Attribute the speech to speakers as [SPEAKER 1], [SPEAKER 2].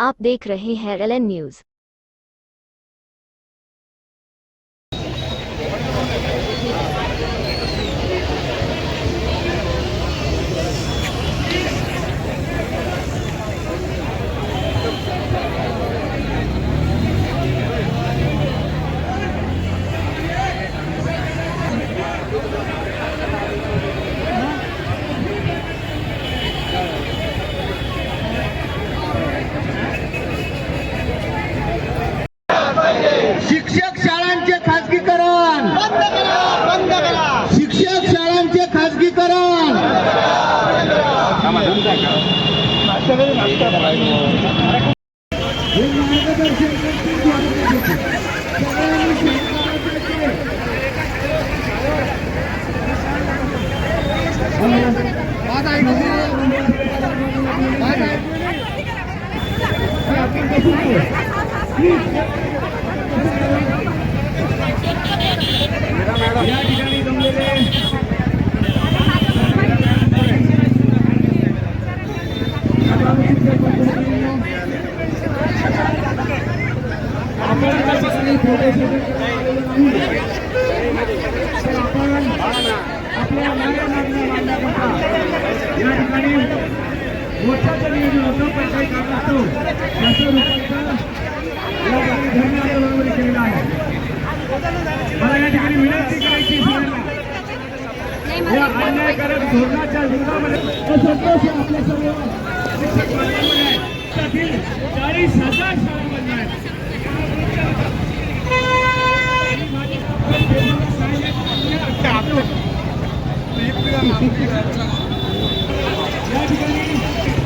[SPEAKER 1] आप देख रहे हैं LN न्यूज।
[SPEAKER 2] शिक्षक शाळांचे खासगीकरण
[SPEAKER 3] बंद करा, बंद करा.
[SPEAKER 2] शिक्षक शाळांचे खासगीकरण हे मार्गदर्शन या ठिकाणी जमलेले या ठिकाणी मोर्चाचं नियोजन होतं पण काही कारणास्तव जास्त रुपयाचा या ठिकाणी धरणे आंदोलनामध्ये केलेला आहे। मला या ठिकाणी विनंती करायची या अन्यायकारक धोरणाच्या विरोधामध्ये संतोष आपल्या सर्व शिक्षक बांधवांमध्ये आहे। त्यातील 40,000 शाळांमध्ये आहेत। या ठिकाणी